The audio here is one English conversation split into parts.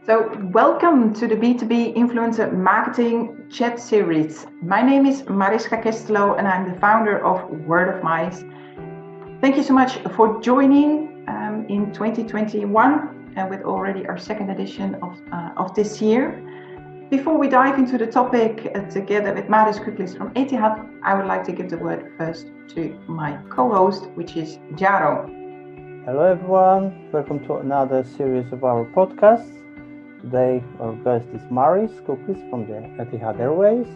So, welcome to the B2B Influencer Marketing Chat Series. My name is Mariska Kestelo and I'm the founder of Word of Mice. Thank you so much for joining in 2021 with already our second edition of this year. Before we dive into the topic together with Maris Kuklis from Etihad, I would like to give the word first to my co-host, which is Jaro. Hello everyone, welcome to another series of our podcasts. Today our guest is Maris Kuklis from the Etihad Airways.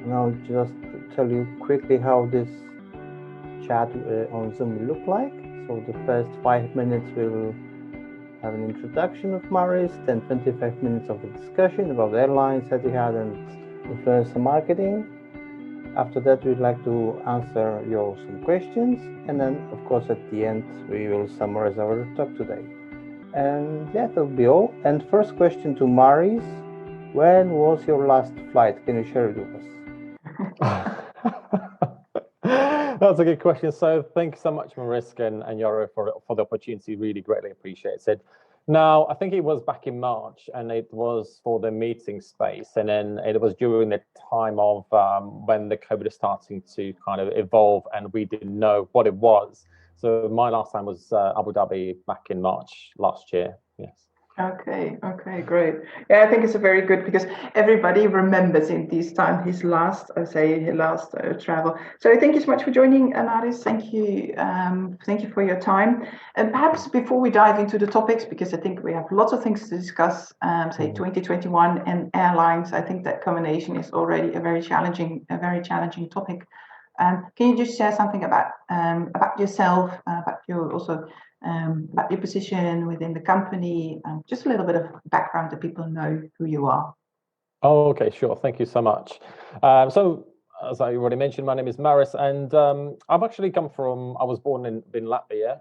And I'll just tell you quickly how this chat on Zoom will look like. So the first 5 minutes we will have an introduction of Maris, then 25 minutes of the discussion about airlines, Etihad and influencer marketing. After that, we'd like to answer some questions, and then, of course, at the end, we will summarize our talk today. And yeah, that'll be all. And first question to Maris: when was your last flight? Can you share it with us? That's a good question. So thank you so much, Mariska and Yoro, for the opportunity. Really greatly appreciate it. Now, I think it was back in March, and it was for the meeting space. And then it was during the time of when the COVID is starting to kind of evolve, and we didn't know what it was. So my last time was Abu Dhabi back in March last year. Yes. Okay, great. Yeah, I think it's a very good because everybody remembers in this time his last travel. So thank you so much for joining, Maris. Thank you for your time. And perhaps before we dive into the topics, because I think we have lots of things to discuss, 2021 and airlines. I think that combination is already a very challenging topic. Can you just share something about yourself, about your position within the company, just a little bit of background that people know who you are? Oh, okay, sure. Thank you so much. So, as I already mentioned, my name is Maris, and I've actually I was born in Latvia,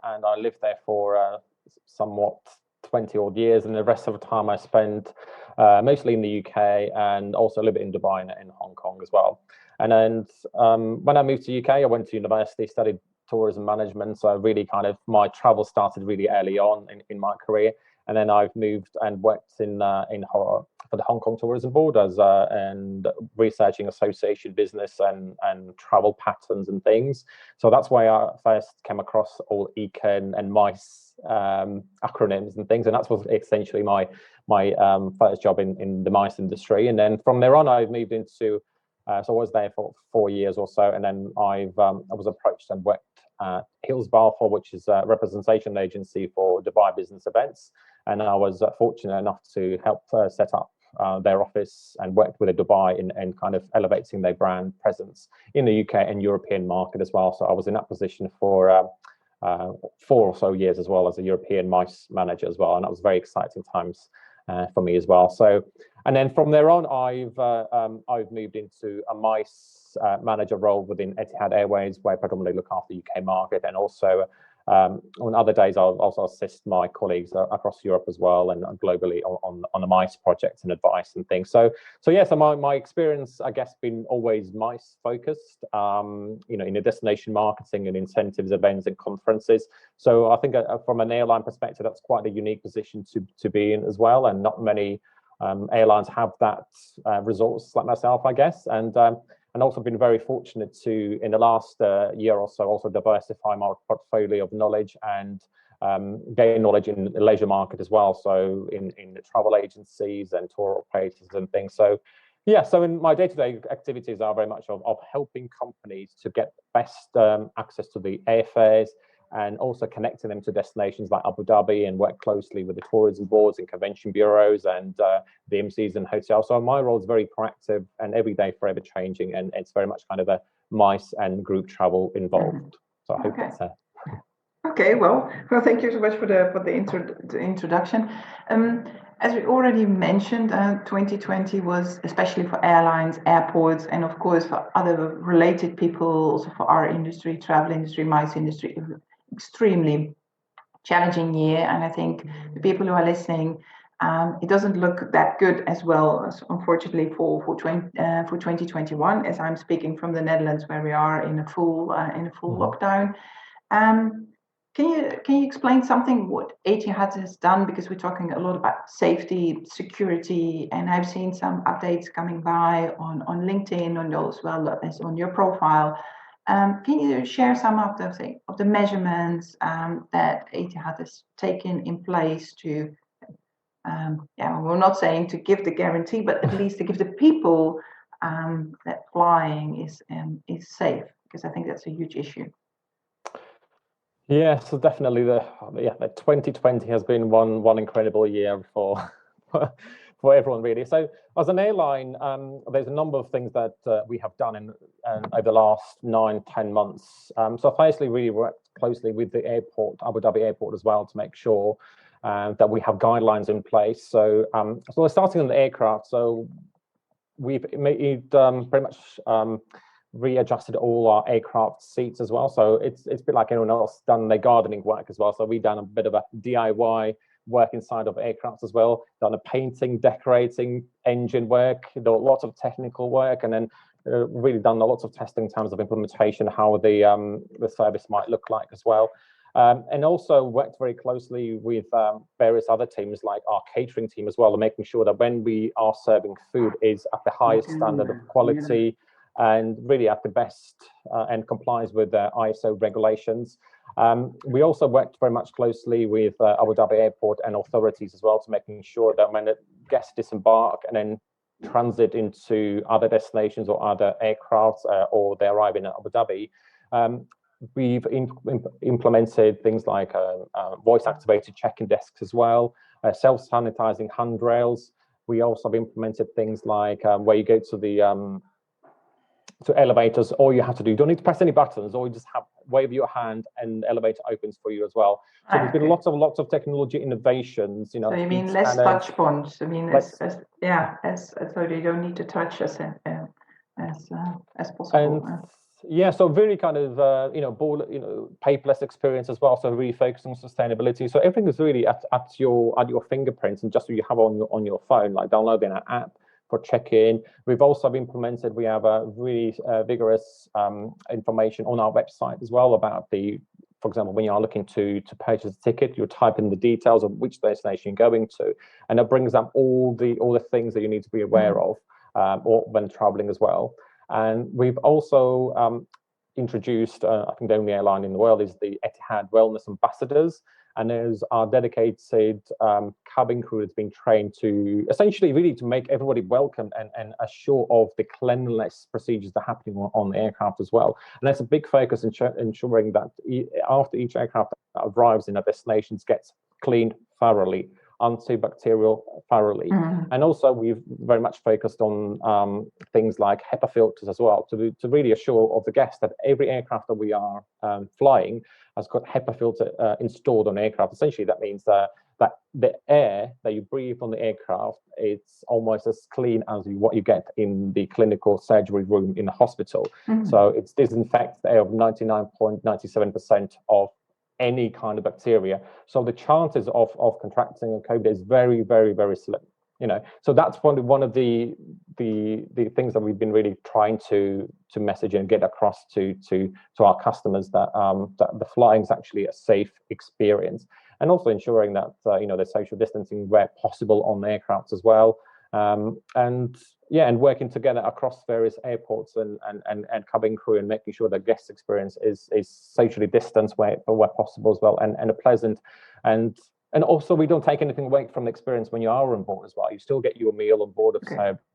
and I lived there for somewhat 20 odd years, and the rest of the time I spent mostly in the UK and also a little bit in Dubai and in Hong Kong as well. And then when I moved to UK, I went to university, studied tourism management. So really my travel started really early on in my career. And then I've moved and worked for the Hong Kong Tourism Board and researching association business and travel patterns and things. So that's why I first came across all econ and MICE acronyms and things. And that was essentially my first job in the MICE industry. And then from there on, I've moved into so I was there for 4 years or so, and then I was approached and worked at Hills Balfour, which is a representation agency for Dubai business events, and I was fortunate enough to help set up their office and worked with Dubai in kind of elevating their brand presence in the UK and European market as well. So I was in that position for 4 or so years as well as a European MICE manager as well, and that was very exciting times for me as well. So, and then from there on, I've moved into a MICE manager role within Etihad Airways, where I predominantly look after the UK market, and also on other days I'll also assist my colleagues across Europe as well and globally on the MICE projects and advice and things. So my experience, I guess, been always MICE focused, in the destination marketing and incentives, events and conferences. So I think from an airline perspective, that's quite a unique position to be in as well, and not many airlines have that resource like myself, I guess, and also been very fortunate to, in the last year or so, also diversify my portfolio of knowledge and gain knowledge in the leisure market as well. So in the travel agencies and tour operators and things. So yeah, so in my day-to-day activities are very much of helping companies to get best access to the airfares, and also connecting them to destinations like Abu Dhabi, and work closely with the tourism boards and convention bureaus and the MCs and hotels. So my role is very proactive and every day forever changing, and it's very much kind of a MICE and group travel involved. So I hope that's Okay, well, thank you so much for the introduction. As we already mentioned, 2020 was, especially for airlines, airports, and of course for other related people, also for our industry, travel industry, MICE industry, extremely challenging year. And I think the people who are listening, it doesn't look that good as well, unfortunately, for 2021, as I'm speaking from the Netherlands, where we are in a full lockdown. Can you explain something what Etihad has done, because we're talking a lot about safety, security, and I've seen some updates coming by on LinkedIn, on as well as on your profile. Can you share some of the measurements that Etihad has taken in place to, we're not saying to give the guarantee, but at least to give the people that flying is safe, because I think that's a huge issue. Yeah, so definitely the 2020 has been one incredible year for for everyone, really. So as an airline, there's a number of things that we have done in over the last 9-10 months. So firstly, really worked closely with the airport, Abu Dhabi airport as well, to make sure that we have guidelines in place. So we're starting on the aircraft. So we've made pretty much readjusted all our aircraft seats as well. So it's a bit like anyone else done their gardening work as well. So we've done a bit of a DIY work inside of aircraft as well, done a painting, decorating, engine work, lots of technical work, and then really done lots of testing in terms of implementation, how the service might look like as well. And also worked very closely with various other teams, like our catering team as well, and making sure that when we are serving food is at the highest standard of quality and really at the best and complies with the ISO regulations. We also worked very much closely with Abu Dhabi Airport and authorities as well, to making sure that when the guests disembark and then transit into other destinations or other aircrafts or they arrive in Abu Dhabi, we've implemented things like voice-activated check-in desks as well, self-sanitizing handrails. We also have implemented things like where you go to the to elevators, all you have to do, you don't need to press any buttons, or you just wave your hand and the elevator opens for you as well. So there's been lots of technology innovations. So you mean less touch points? I mean, so you don't need to touch as possible. And yeah, so very kind of paperless experience as well. So really focused on sustainability. So everything is really at your fingerprints, and just so you have on your phone, like downloading an app for check-in. We've also implemented, we have a really vigorous information on our website as well about for example, when you are looking to purchase a ticket, you type in the details of which destination you're going to, and it brings up all the things that you need to be aware of or when traveling as well. And we've also introduced, I think the only airline in the world is the Etihad Wellness Ambassadors. And those are dedicated cabin crew that's been trained to essentially really to make everybody welcome and assure of the cleanliness procedures that are happening on the aircraft as well. And that's a big focus in ensuring that after each aircraft that arrives in a destination gets cleaned thoroughly, antibacterial thoroughly. And also we've very much focused on things like HEPA filters as well, to really assure of the guests that every aircraft that we are flying has got HEPA filter installed on aircraft. Essentially, that means that the air that you breathe on the aircraft, it's almost as clean as what you get in the clinical surgery room in the hospital. So it's disinfects the air of 99.97% of any kind of bacteria. So the chances of contracting COVID is very, very, very slim. So that's one of the things that we've been really trying to message and get across to our customers, that the flying is actually a safe experience, and also ensuring that there's social distancing where possible on the aircraft as well, and working together across various airports and cabin crew, and making sure that guest experience is socially distanced where possible as well, and a pleasant and also we don't take anything away from the experience when you are on board as well. You still get your meal on board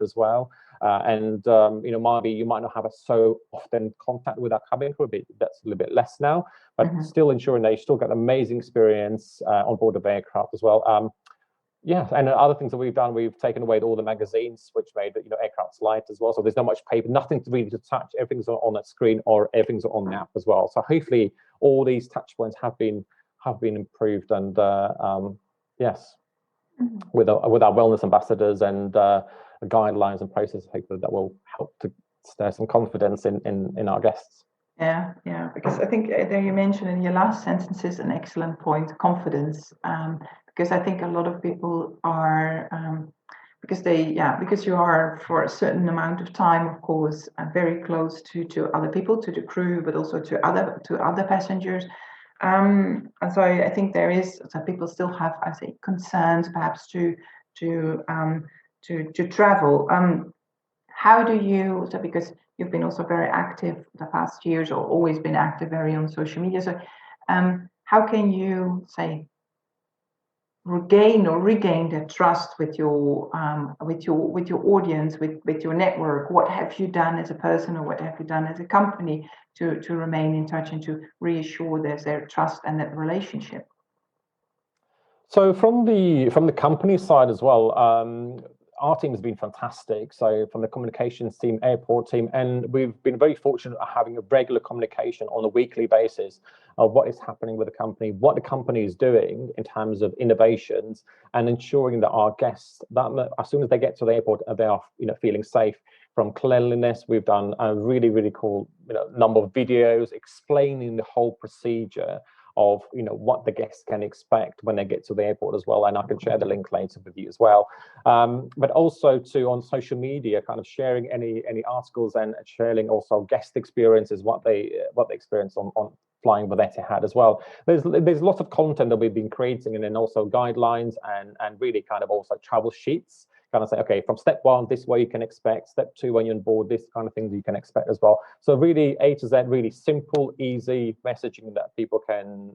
as well, maybe you might not have so often contact with our cabin crew, but that's a little bit less now, but still ensuring that you still get an amazing experience on board of aircraft as well. And other things that we've done, we've taken away all the magazines, which made aircraft light as well. So there's not much paper, nothing really to touch. Everything's on that screen, or everything's on the app as well. So hopefully all these touch points have been improved, and with our wellness ambassadors and guidelines and processes, hopefully that will help to stir some confidence in our guests. Yeah, because I think there you mentioned in your last sentence is an excellent point, confidence. Because I think a lot of people are because you are for a certain amount of time, of course, very close to other people, to the crew, but also to other passengers. And so I think there is, so people still have, I say, concerns perhaps to travel. How do you, so because you've been also very active the past years, or always been active very on social media, so how can you say regain the trust with your audience, with your network? What have you done as a person, or what have you done as a company to remain in touch and to reassure their trust and that relationship? So from the company side as well, our team has been fantastic. So from the communications team, airport team, and we've been very fortunate at having a regular communication on a weekly basis of what is happening with the company, what the company is doing in terms of innovations, and ensuring that our guests, that as soon as they get to the airport, they are feeling safe. From cleanliness, we've done a really, really cool number of videos explaining the whole procedure of what the guests can expect when they get to the airport as well, and I can share the link later with you as well. But also on social media, kind of sharing any articles and sharing also guest experiences, what they experience on flying with Etihad as well. There's lots of content that we've been creating, and then also guidelines and really kind of also travel sheets. Kind of say, okay, from step 1, this is what you can expect. Step 2, when you're on board, this kind of things you can expect as well. So really A to Z, really simple, easy messaging that people can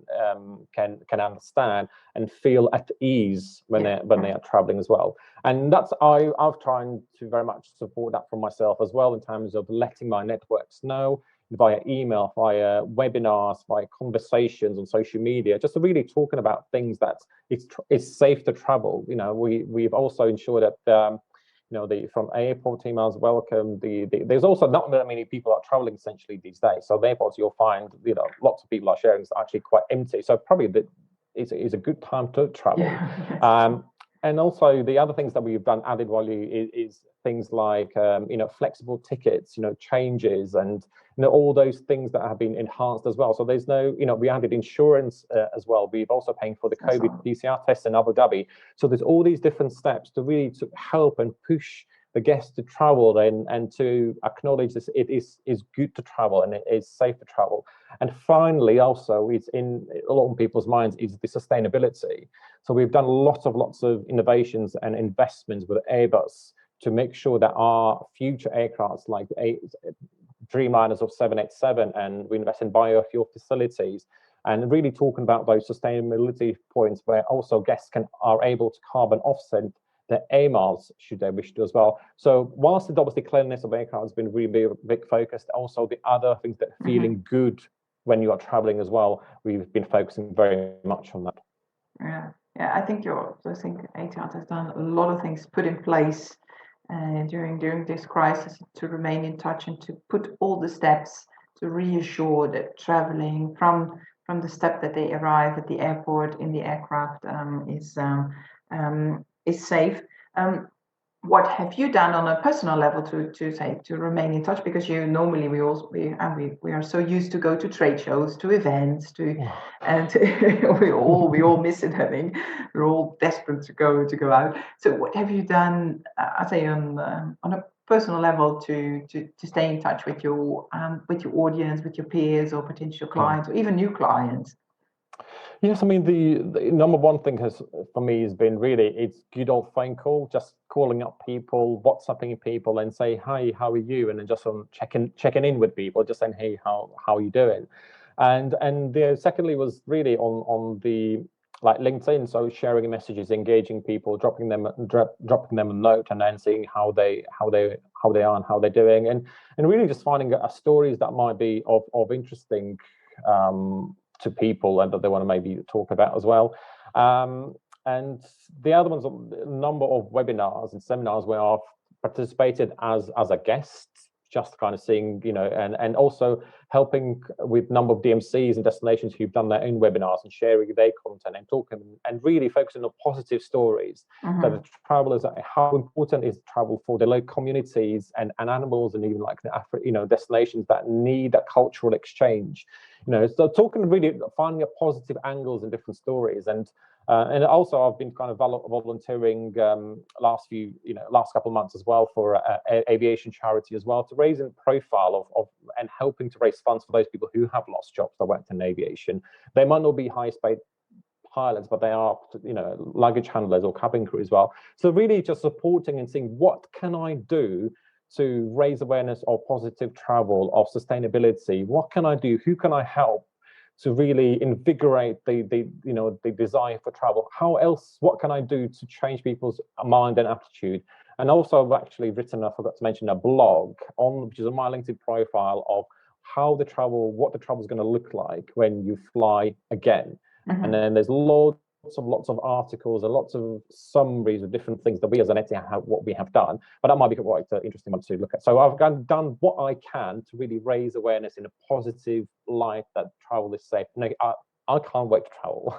understand and feel at ease when they are traveling as well. And that's I've tried to very much support that for myself as well, in terms of letting my networks know via email, via webinars, via conversations on social media, just really talking about things that it's safe to travel. We've also ensured that from airport team as welcome. There's also not that many people are traveling essentially these days. So the airports, you'll find lots of people are sharing it's actually quite empty. So probably it's a good time to travel. Yeah. And also the other things that we've done added value is things like flexible tickets, changes, and all those things that have been enhanced as well. So there's no, we added insurance as well. We've also paying for the COVID PCR test in Abu Dhabi. So there's all these different steps to really help and push the guests to travel and to acknowledge this. It is good to travel and it is safe to travel. And finally, also, it's in a lot of people's minds is the sustainability. So we've done lots of innovations and investments with Airbus to make sure that our future aircrafts, like Dreamliners of 787, and we invest in biofuel facilities, and really talking about those sustainability points where also guests are able to carbon offset the air miles should they wish to as well. So whilst obviously cleanliness of aircraft has been really big focused, also the other things that are feeling good when you are traveling as well, we've been focusing very much on that. Yeah, I think Etihad has done a lot of things put in place during this crisis to remain in touch and to put all the steps to reassure that traveling from the step that they arrive at the airport in the aircraft is safe. What have you done on a personal level to remain in touch? Because normally we are so used to go to trade shows, to events, and we all miss it. I think we're all desperate to go out. So what have you done? I say on a personal level to stay in touch with your audience, with your peers or potential clients, or even new clients. Yes, I mean the number one thing for me has been really it's good old phone call, just calling up people, WhatsApping people, and say hi, how are you, and then just checking in with people, just saying hey, how are you doing, and secondly was really on the like LinkedIn, so sharing messages, engaging people, dropping them a note, and then seeing how they are and how they're doing, and really just finding stories that might be of interesting to people and that they want to maybe talk about as well. And the other one's a number of webinars and seminars where I've participated as a guest, just kind of seeing, and also helping with a number of DMCs and destinations who've done their own webinars and sharing their content and talking and really focusing on positive stories. That the travelers, how important is travel for the local communities and animals, and even like destinations that need that cultural exchange. So talking really, finding a positive angles and different stories. And And also, I've been kind of volunteering last couple of months as well for aviation charity as well, to raise a profile of and helping to raise funds for those people who have lost jobs that worked in aviation. They might not be highest paid pilots, but they are, luggage handlers or cabin crew as well. So really just supporting and seeing what can I do to raise awareness of positive travel, of sustainability. What can I do? Who can I help to really invigorate the desire for travel? How else, what can I do to change people's mind and attitude? And also I've actually written, I forgot to mention, a blog which is on my LinkedIn profile, of what the travel is going to look like when you fly again. Mm-hmm. And then there's lots of articles and lots of summaries of different things that we as an Etihad what we have done, but that might be quite an interesting one to look at. So I've done what I can to really raise awareness in a positive light that travel is safe. And I can't wait to travel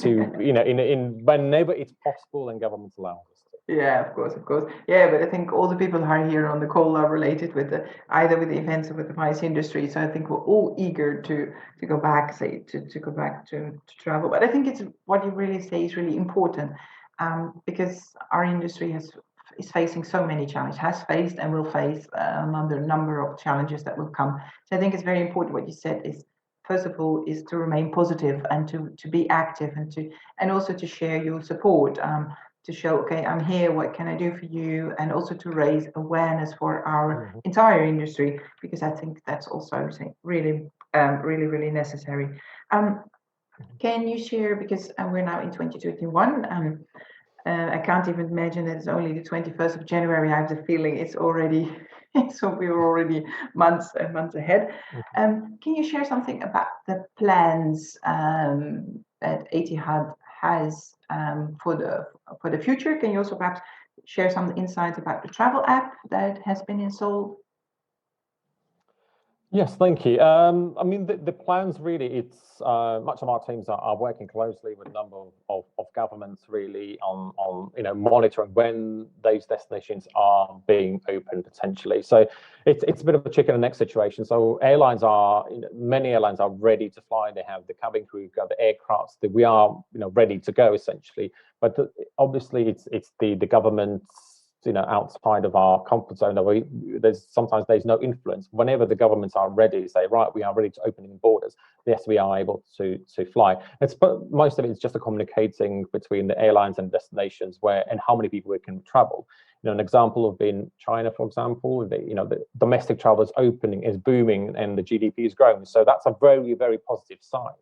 to, in whenever it's possible and governments allow us. Yeah, of course. Yeah, but I think all the people who are here on the call are related with either with the events or with the MICE industry. So I think we're all eager to go back, to go back to travel. But I think it's what you really say is really important, because our industry is facing so many challenges, has faced and will face another number of challenges that will come. So I think it's very important what you said is, first of all, is to remain positive and to be active and also to share your support. To show, okay, I'm here, what can I do for you? And also to raise awareness for our entire industry, because I think that's also really, really necessary. Can you share, because we're now in 2021, I can't even imagine that it's only the 21st of January. I have the feeling it's already, so we're already months ahead. Can you share something about the plans that Etihad has for the future? Can you also perhaps share some insights about the travel app that has been installed? Yes, thank you. I mean, the plans really, it's much of our teams are working closely with a number of governments really on monitoring when those destinations are being opened potentially. So it's a bit of a chicken and egg situation. So many airlines are ready to fly. They have the cabin crew, got the aircrafts, that we are ready to go essentially. But obviously it's the government's outside of our comfort zone. Sometimes there's no influence. Whenever the governments are ready, say, right, we are ready to open borders, yes, we are able to fly. But most of it is just a communicating between the airlines and destinations and how many people we can travel. An example of being China, for example, the domestic travel is opening, is booming, and the GDP is growing. So that's a very, very positive sign.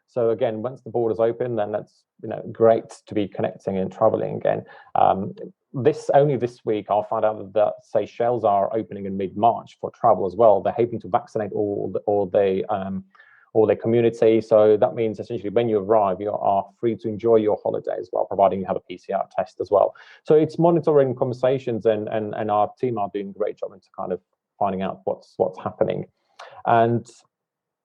So again, once the borders open, then that's great to be connecting and traveling again. Only this week, I'll find out that Seychelles are opening in mid-March for travel as well. They're hoping to vaccinate all their community. So that means essentially when you arrive, you are free to enjoy your holiday as well, providing you have a PCR test as well. So it's monitoring conversations, and our team are doing a great job into kind of finding out what's happening.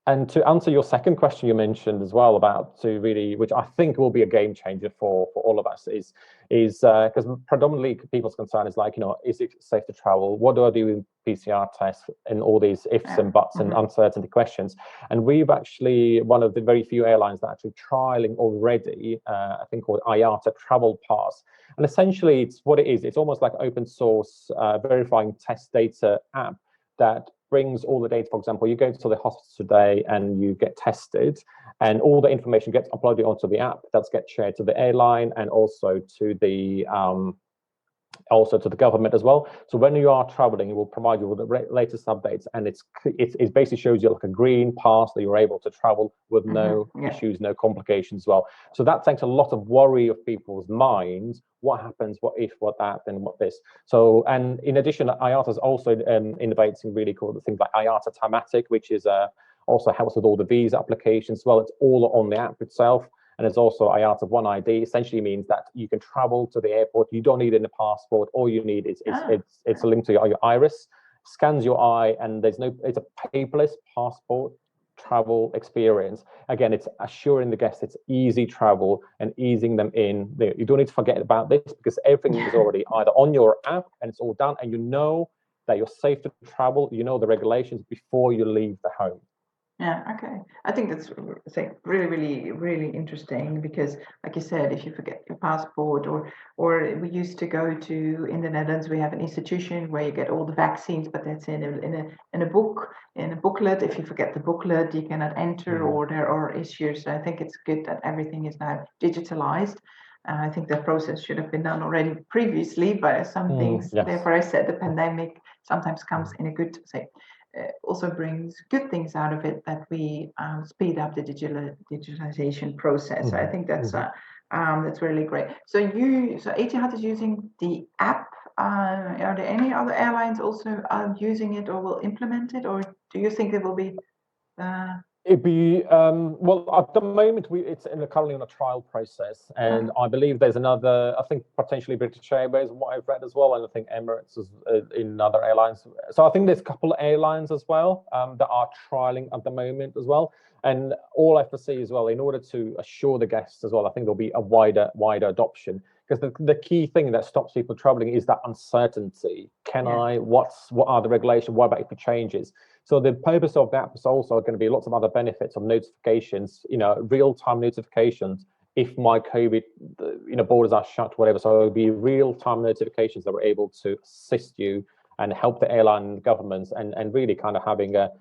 And to answer your second question you mentioned as well about which I think will be a game changer for all of us, is because predominantly people's concern is is it safe to travel? What do I do with PCR tests and all these ifs and buts and uncertainty questions? And we've actually one of the very few airlines that are actually trialing already, I think called IATA Travel Pass. And essentially it's almost like open source verifying test data app that brings all the data. For example, you go to the hospital today and you get tested, and all the information gets uploaded onto the app. That gets shared to the airline and also to the government as well. So when you are traveling, it will provide you with the latest updates, and it basically shows you like a green pass that you're able to travel with no issues, no complications as well. So that takes a lot of worry of people's minds. What happens? What if? What that? And what this? So, and in addition, IATA is also innovating really cool things like IATA Thematic, which is also helps with all the visa applications as well. It's all on the app itself. And there's also IATA One ID. Essentially means that you can travel to the airport. You don't need any passport. All you need is it's a link to your iris, scans your eye, and it's a paperless passport travel experience. Again, it's assuring the guests it's easy travel and easing them in. You don't need to forget about this, because everything is already either on your app and it's all done, and you know that you're safe to travel. You know the regulations before you leave the home. Yeah, okay. I think that's really interesting because, like you said, if you forget your passport, or we used to go to in the Netherlands, we have an institution where you get all the vaccines, but that's in a book, in a booklet. If you forget the booklet, you cannot enter, or there are issues. So I think it's good that everything is now digitalized. I think that process should have been done already previously, but some things. Yes. Therefore, I said the pandemic sometimes comes in a good say. Also brings good things out of it, that we speed up the digitalization process. So I think that's really great. So Etihad is using the app. Are there any other airlines also using it or will implement it, or do you think it will be? It'd be well at the moment it's currently on a trial process, and I believe there's another. I think potentially British Airways, what I've read as well, and I think Emirates is in other airlines. So I think there's a couple of airlines as well that are trialing at the moment as well. And all I have to say as well, in order to assure the guests as well, I think there'll be a wider adoption, because the key thing that stops people traveling is that uncertainty. What are the regulations? What about if it changes? So the purpose of that is also going to be lots of other benefits of notifications, real-time notifications if my COVID, borders are shut, whatever. So it'll be real-time notifications that were able to assist you and help the airline governments and really kind of having that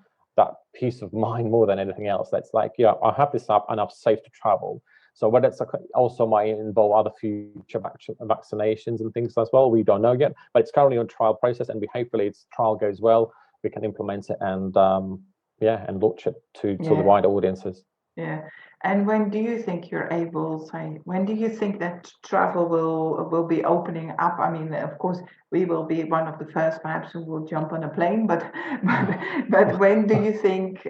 peace of mind more than anything else. That's like, I have this app and I'm safe to travel. So whether it's also might involve other future vaccinations and things as well, we don't know yet. But it's currently on trial process, and hopefully its trial goes well, we can implement it and launch it to the wider audiences. Yeah. And when do you think you're able, when do you think that travel will be opening up? I mean, of course, we will be one of the first perhaps who will jump on a plane, but when do you think,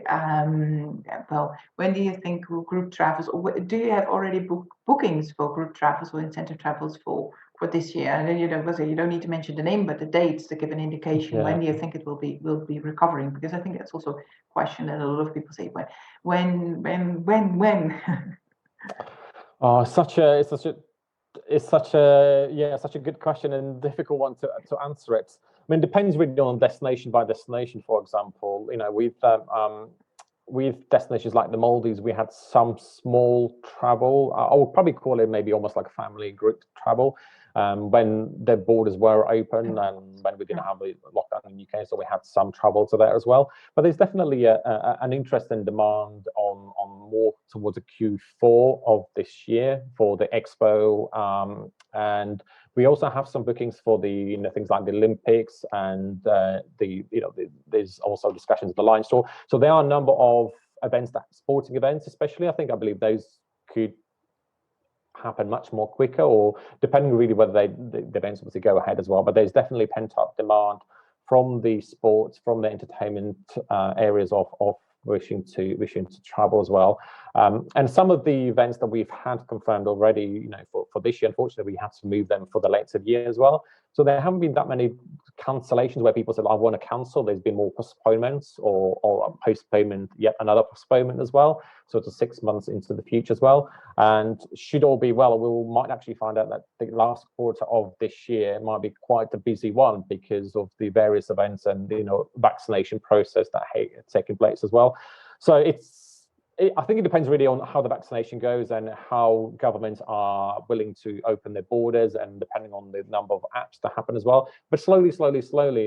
when do you think group travels, or do you have already bookings for group travels or incentive travels for this year? And then you don't need to mention the name, but the dates to give an indication. When do you think it will be recovering? Because I think that's also a question that a lot of people say, when? Oh, it's such a good question and difficult one to answer it. I mean, it depends really on destination by destination. For example, with destinations like the Maldives, we had some small travel. I would probably call it maybe almost like family group travel when the borders were open and when we didn't have a lockdown in the UK, so we had some travel to there as well. But there's definitely an interest and demand on more towards a Q4 of this year for the Expo, and we also have some bookings for the things like the Olympics and there's also discussions of the Line Store. So there are a number of events, that sporting events especially. I believe those could happen much more quicker, or depending really whether the events obviously go ahead as well. But there's definitely pent-up demand from the sports, from the entertainment areas of wishing to travel as well. And some of the events that we've had confirmed already, for this year, unfortunately, we had to move them for the later year as well. So there haven't been that many cancellations where people said, I want to cancel. There's been more postponements or a postponement, yet another postponement as well. So it's 6 months into the future as well. And should all be well, we might actually find out that the last quarter of this year might be quite a busy one because of the various events and vaccination process that taking place as well. So I think it depends really on how the vaccination goes and how governments are willing to open their borders, and depending on the number of apps that happen as well. But slowly,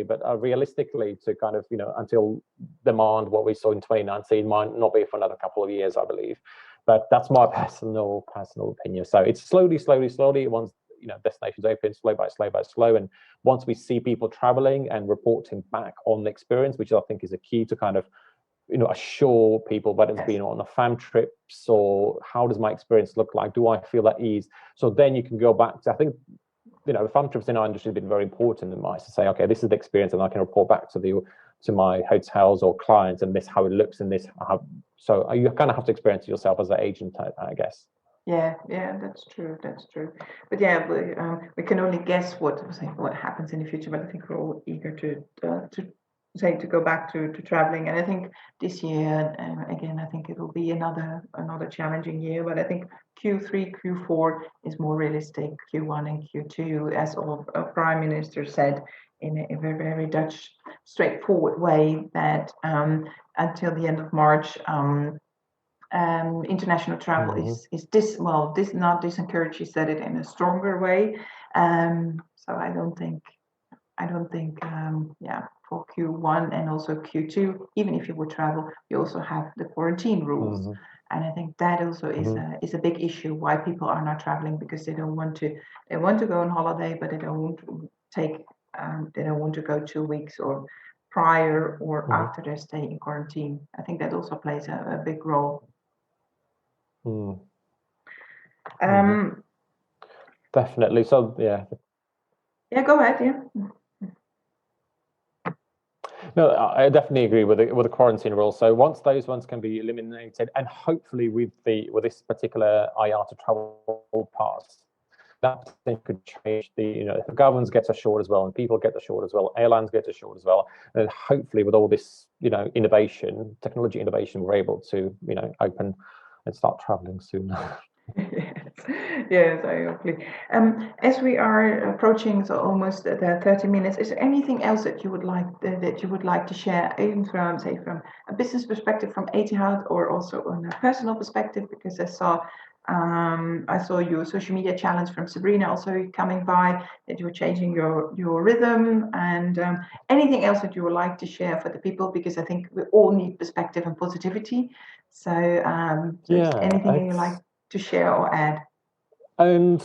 but realistically, to kind of, until demand, what we saw in 2019 might not be for another couple of years, I believe. But that's my personal opinion. So it's slowly, once destinations open, slow by slow. And once we see people traveling and reporting back on the experience, which I think is a key to kind of assure people whether it's been on a fam trips or how does my experience look like, do I feel at ease? So then you can go back to, I think the fam trips in our industry have been very important in MICE to say, okay, this is the experience, and I can report back to my hotels or clients, and this how it looks, and this how. So you kind of have to experience it yourself as an agent, I guess. Yeah, that's true. But yeah, we can only guess what happens in the future. But I think we're all eager to say to go back to traveling. And I think this year, again, I think it will be another challenging year. But I think Q3, Q4 is more realistic. Q1 and Q2, as our Prime Minister said in a very, very Dutch, straightforward way, that until the end of March, international travel is not disencouraged. He said it in a stronger way. So I don't think for Q1 and also Q2, even if you would travel, you also have the quarantine rules. And I think that also is a big issue why people are not traveling, because they want to go on holiday, but they don't want to go 2 weeks or prior or after their stay in quarantine. I think that also plays a big role. Definitely. So yeah, go ahead. No, I definitely agree with the quarantine rules. So once those ones can be eliminated, and hopefully with this particular IATA travel pass, that could change if the governments get assured as well, and people get assured as well, airlines get assured as well, and then hopefully with all this technology innovation, we're able to open and start traveling soon. Yes, I agree. As we are approaching almost the 30 minutes, is there anything else that you would like to share, even from a business perspective from Etihad, or also on a personal perspective? Because I saw your social media challenge from Sabrina also coming by, that you were changing your rhythm, and anything else that you would like to share for the people, because I think we all need perspective and positivity. So anything you like to share or add? And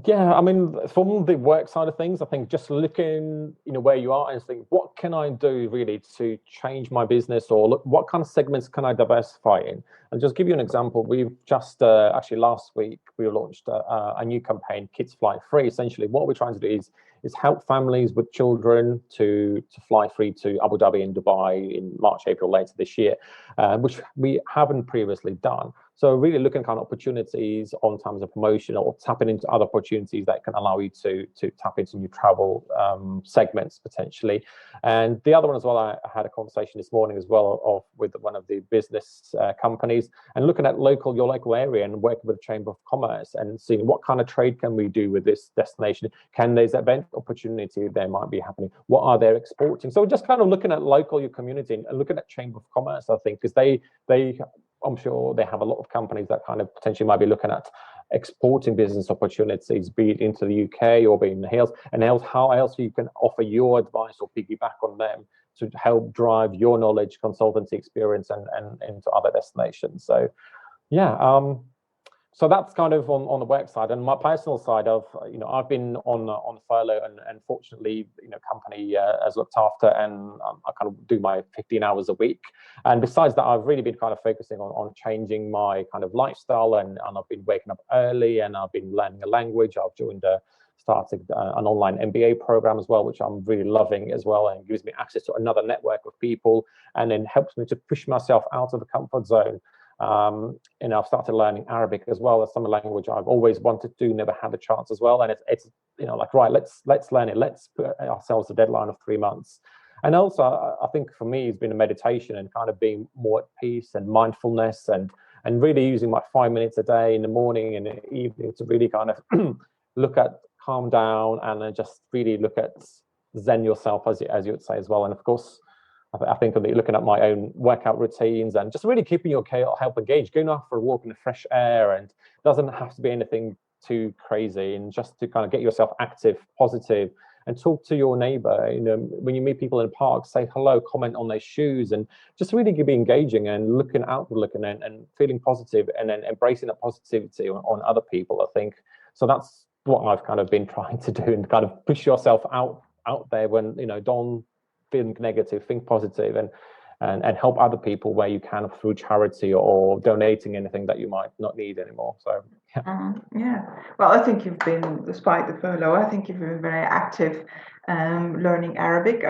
I mean, from the work side of things, I think just looking, where you are and think, what can I do really to change my business, or look, what kind of segments can I diversify in? And just give you an example, we've just actually last week we launched a new campaign, Kids Fly Free. Essentially, what we're trying to do is help families with children to fly free to Abu Dhabi and Dubai in March, April later this year, which we haven't previously done. So really looking at kind of opportunities on terms of promotion, or tapping into other opportunities that can allow you to tap into new travel segments potentially. And the other one as well, I had a conversation this morning as well with one of the business companies, and looking at your local area and working with the Chamber of Commerce and seeing what kind of trade can we do with this destination. Can there's event opportunity there might be happening? What are they exporting? So just kind of looking at your community and looking at Chamber of Commerce, I think, because I'm sure they have a lot of companies that kind of potentially might be looking at exporting business opportunities, be it into the UK or be in the hills, and how else you can offer your advice or piggyback on them to help drive your knowledge, consultancy experience, and into other destinations. So so that's kind of on the work side. And my personal side of, I've been on furlough, and fortunately, company has looked after, and I kind of do my 15 hours a week. And besides that, I've really been kind of focusing on changing my kind of lifestyle, and I've been waking up early, and I've been learning a language. I've started an online MBA program as well, which I'm really loving as well, and gives me access to another network of people, and then helps me to push myself out of the comfort zone. I've started learning Arabic as well. That's some language I've always wanted to do, never had a chance as well. And it's right, let's learn it. Let's put ourselves a deadline of 3 months. And also, I think for me, it's been a meditation and kind of being more at peace and mindfulness, and really using my 5 minutes a day in the morning and in the evening to really kind of calm down, and then just really look at zen yourself, as you would say as well. And of course, I think looking at my own workout routines and just really keeping your health engaged, going out for a walk in the fresh air, and doesn't have to be anything too crazy, and just to kind of get yourself active, positive, and talk to your neighbor. When you meet people in the park, say hello, comment on their shoes, and just really be engaging and looking and feeling positive, and then embracing that positivity on other people, I think. So that's what I've kind of been trying to do, and kind of push yourself out there when, don't think negative, think positive, and help other people where you can through charity or donating anything that you might not need anymore. So well, I think you've been, despite the furlough, I think you've been very active learning Arabic.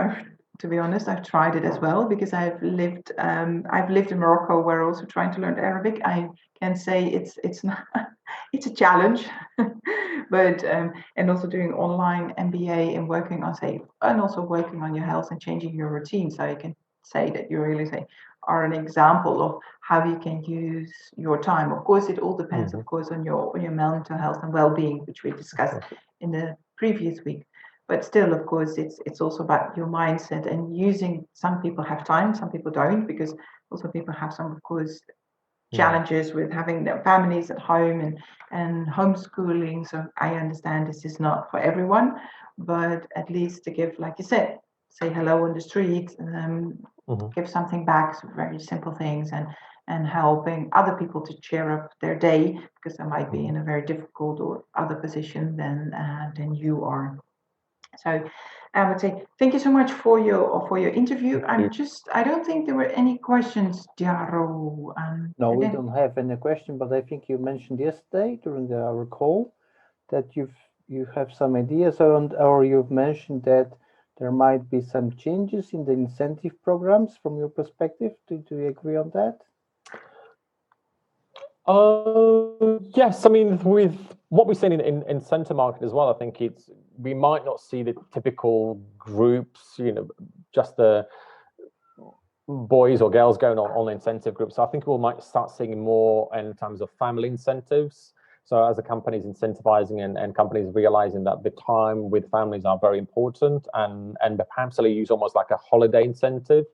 To be honest, I've tried it as well, because I've lived in Morocco, where also trying to learn Arabic. I can say it's not, it's a challenge, but and also doing online MBA and working on and also working on your health and changing your routine. So you can say that you really are an example of how you can use your time. Of course, it all depends, of course, on your mental health and well-being, which we discussed in the previous week. But still, of course, it's also about your mindset and using. Some people have time, some people don't, because also people have some, of course, challenges with having their families at home and homeschooling. So I understand this is not for everyone, but at least to give, like you said, say hello on the street, give something back, so very simple things, and helping other people to cheer up their day, because they might be in a very difficult or other position than you are. So I would say thank you so much for your interview. I don't think there were any questions, Jaro. No, we don't have any question, but I think you mentioned yesterday during our call that you have some ideas, or you've mentioned that there might be some changes in the incentive programs from your perspective. Do you agree on that? Yes, I mean, with what we've seen in incentive market as well, I think we might not see the typical groups, just the boys or girls going on incentive groups. So I think we might start seeing more in terms of family incentives. So as a company is incentivizing and companies realizing that the time with families are very important, and perhaps they use almost like a holiday incentive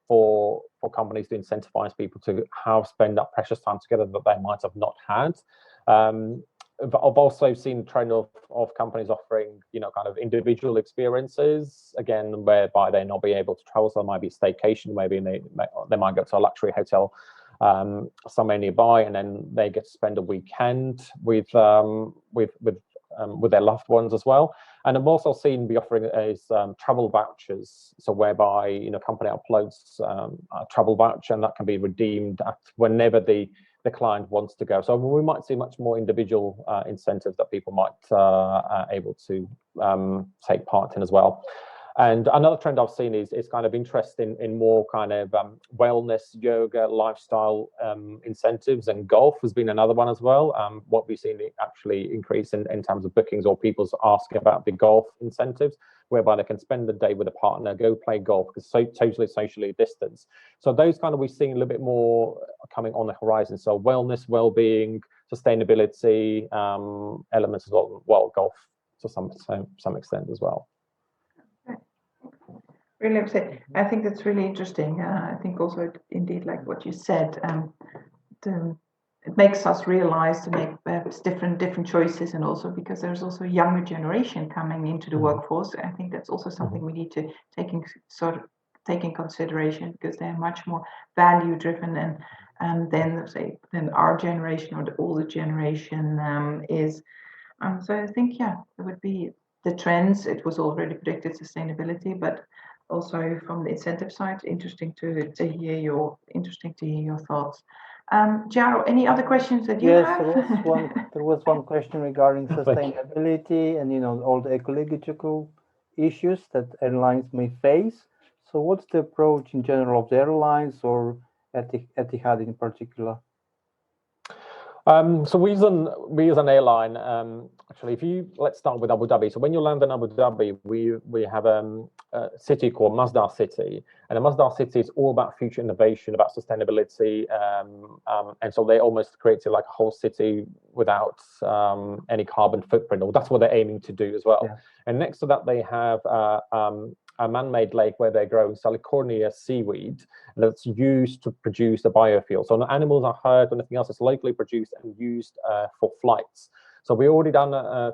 for companies to incentivize people to spend that precious time together that they might have not had. But I've also seen the trend of companies offering, kind of individual experiences, again, whereby they not be able to travel. So it might be staycation, maybe they might go to a luxury hotel somewhere nearby, and then they get to spend a weekend with their loved ones as well. And I've also seen be offering is travel vouchers, so whereby a company uploads a travel voucher, and that can be redeemed at whenever the client wants to go. So we might see much more individual incentives that people might able to take part in as well. And another trend I've seen is kind of interest in more kind of wellness, yoga, lifestyle incentives, and golf has been another one as well. What we've seen actually increase in terms of bookings, or people's asking about the golf incentives, whereby they can spend the day with a partner, go play golf, because totally socially distanced. So those kind of we've seen a little bit more coming on the horizon. So wellness, well-being, sustainability elements as well, golf to some extent as well. Really upset. I think that's really interesting. I think also, indeed, like what you said, it makes us realize to make perhaps different choices, and also because there's also a younger generation coming into the workforce. I think that's also something we need to take in consideration, because they're much more value driven than our generation or the older generation is. So I think it would be the trends. It was already predicted, sustainability, but also from the incentive side, interesting to hear your thoughts. Jaro, any other questions that you have? Yes, there was one question regarding sustainability and all the ecological issues that airlines may face. So what's the approach in general of the airlines, or Etihad in particular? So we as an airline, actually, let's start with Abu Dhabi. So when you land in Abu Dhabi, we have a city called Masdar City, and the Masdar City is all about future innovation, about sustainability, and so they almost created like a whole city without any carbon footprint, or that's what they're aiming to do as well. Yeah. And next to that, they have a man-made lake where they're growing Salicornia seaweed that's used to produce the biofuel. So no animals are hurt or anything else. It's locally produced and used for flights. So we already done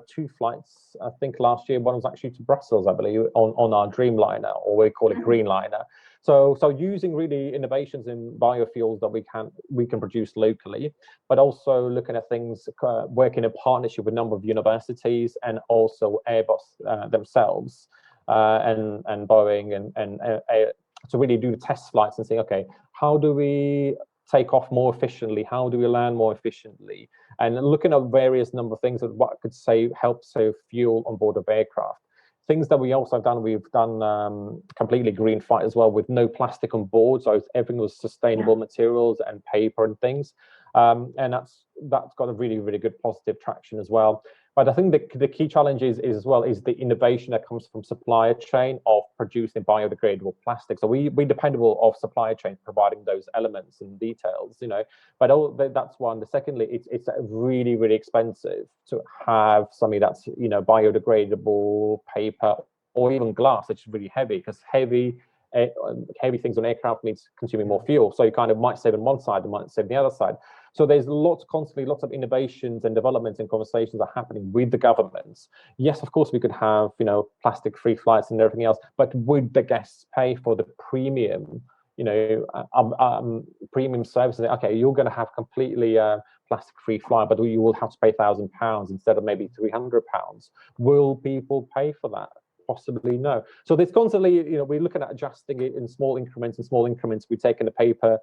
2 flights, I think last year. One was actually to Brussels, I believe, on our Dreamliner, or we call it Greenliner. So using really innovations in biofuels that we can produce locally, but also looking at things, working in partnership with a number of universities and also Airbus themselves. And Boeing and to really do the test flights and say, okay, how do we take off more efficiently? How do we land more efficiently? And looking at various number of things that what could help save fuel on board of aircraft. Things that we also have done, we've done completely green flight as well, with no plastic on board. So everything was sustainable materials and paper and things. And that's got a really, really good positive traction as well. But I think the key challenge is as well is the innovation that comes from supply chain of producing biodegradable plastic. So we dependable of supply chain providing those elements and details, but that's one. Secondly, it's really, really expensive to have something that's, biodegradable paper or even glass, which is really heavy, because heavy things on aircraft means consuming more fuel. So you kind of might save on one side, you might save on the other side. So there's constantly lots of innovations and developments and conversations are happening with the governments. Yes, of course, we could have, plastic-free flights and everything else, but would the guests pay for the premium, premium services? Okay, you're going to have completely plastic-free flight, but you will have to pay £1,000 instead of maybe £300. Will people pay for that? Possibly no. So there's constantly, we're looking at adjusting it in small increments. We're taking the paper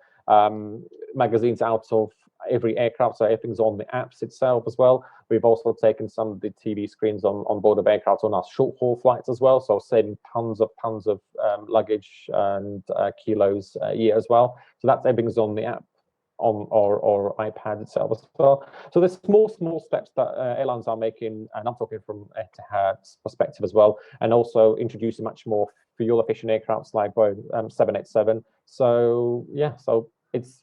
magazines out of every aircraft, so everything's on the apps itself as well. We've also taken some of the TV screens on board of aircraft on our short haul flights as well, so saving tons of luggage and kilos a year as well. So that's everything's on the app or iPad itself as well. So there's small steps that airlines are making, and I'm talking from Etihad's perspective as well, and also introducing much more fuel efficient aircrafts like Boeing 787. So yeah, so it's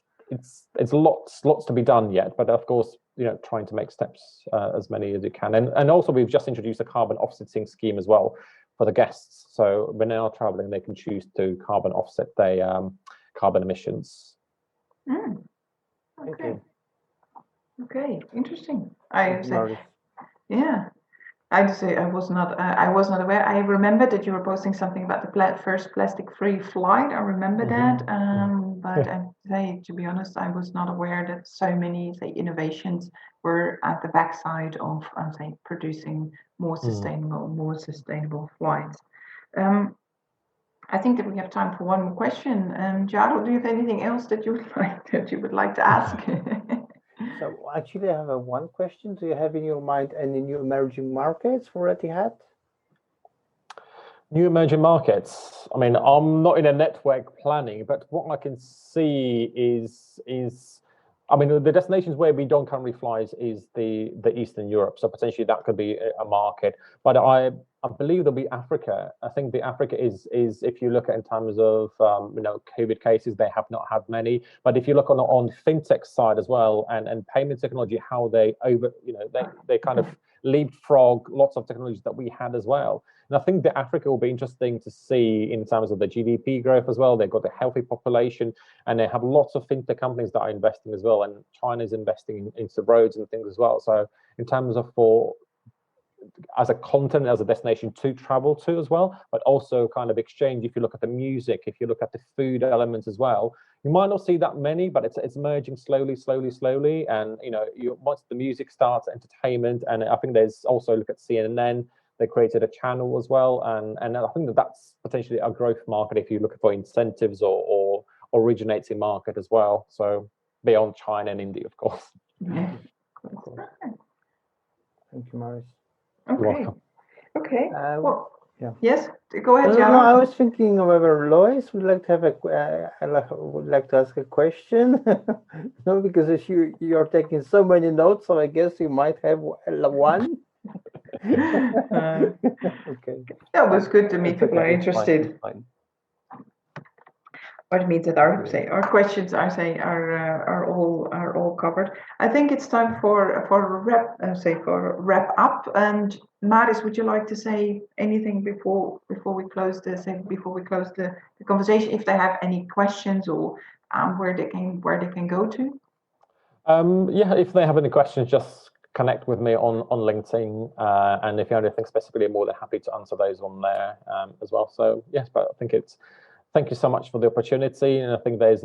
lots to be done yet, but of course, trying to make steps as many as you can. And also we've just introduced a carbon offsetting scheme as well for the guests. So when they are traveling, they can choose to carbon offset their carbon emissions. Okay, interesting. Yeah. I just say I was not aware. I remember that you were posting something about the first plastic-free flight. I remember that, but I say, to be honest, I was not aware that so many innovations were at the backside of producing more sustainable flights. I think that we have time for one more question. Jaro, do you have anything else that you would like to ask? So actually, I have one question. Do you have in your mind any new emerging markets for Etihad? New emerging markets. I mean, I'm not in a network planning, but what I can see is I mean, the destinations where we don't currently fly is the Eastern Europe. So potentially that could be a market. But I believe there'll be Africa. I think the Africa is if you look at in terms of COVID cases, they have not had many. But if you look on fintech side as well and payment technology, how they they kind of leapfrog lots of technologies that we had as well. And I think that Africa will be interesting to see in terms of the GDP growth as well. They've got a healthy population and they have lots of fintech companies that are investing as well. And China's investing into roads and things as well. So in terms of as a continent, as a destination to travel to as well, but also kind of exchange. If you look at the music, if you look at the food elements as well, you might not see that many, but it's emerging slowly. And once the music starts, entertainment, and I think there's also look at CNN. They created a channel as well, and I think that's potentially a growth market if you're looking for incentives or originating market as well. So beyond China and India, of course. Yeah. Thank you, Maris. Okay. Well, yeah. Yes, go ahead, No, I was thinking whether Lois would like to have would like to ask a question. No, because if you're taking so many notes, so I guess you might have one. Okay. That was good to meet people are interested. What means that our questions are all covered. I think it's time for wrap up. And Maris, would you like to say anything before we close the conversation? If they have any questions or where they can go to. Yeah, if they have any questions, just connect with me on LinkedIn, and if you have anything specifically, I'm more than happy to answer those on there as well. So yes, but I think thank you so much for the opportunity, and I think there's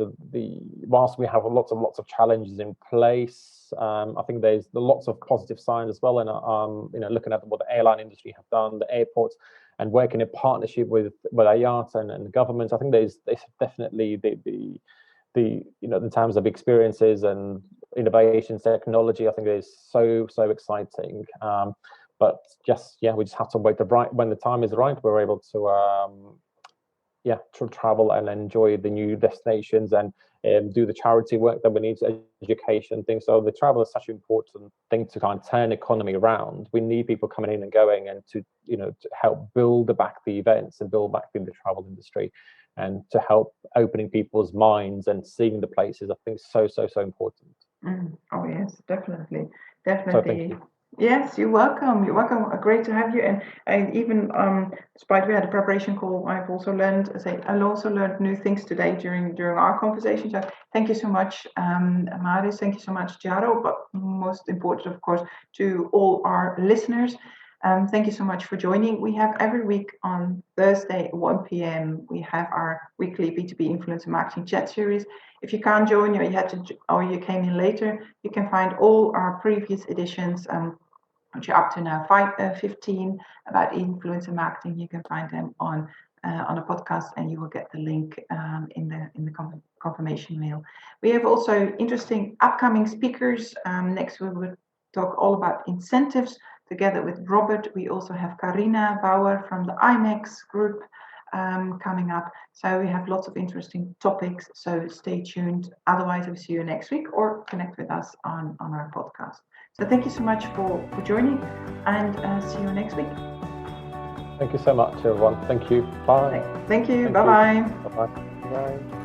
whilst we have lots of challenges in place, I think there's lots of positive signs as well, and looking at what the airline industry have done, the airports, and working in partnership with IATA and the government. I think there's definitely in terms of experiences and innovations, technology, I think it is so exciting. But we just have to wait when the time is right. We're able to to travel and enjoy the new destinations and do the charity work that we need, education things. So the travel is such an important thing to kind of turn economy around. We need people coming in and going, and to to help build back the events and build back the travel industry, and to help opening people's minds and seeing the places. I think so important. Oh yes, definitely. So thank you. Yes, you're welcome. You're welcome. Great to have you. And even despite we had a preparation call, I've also learned new things today during our conversation. So thank you so much, Maris. Thank you so much, Jaro. But most important, of course, to all our listeners. Thank you so much for joining. We have every week on Thursday at 1 p.m. we have our weekly B2B influencer marketing chat series. If you can't join or you came in later, you can find all our previous editions, which are up to now 15 about influencer marketing. You can find them on a podcast, and you will get the link in the confirmation mail. We have also interesting upcoming speakers. Next we will talk all about incentives together with Robert. We also have Karina Bauer from the IMEX group coming up. So we have lots of interesting topics, so stay tuned. Otherwise, I'll see you next week, or connect with us on our podcast. So thank you so much for joining, and see you next week. Thank you so much, everyone. Thank you. Bye. Thank you. Bye-bye. Bye-bye. Bye.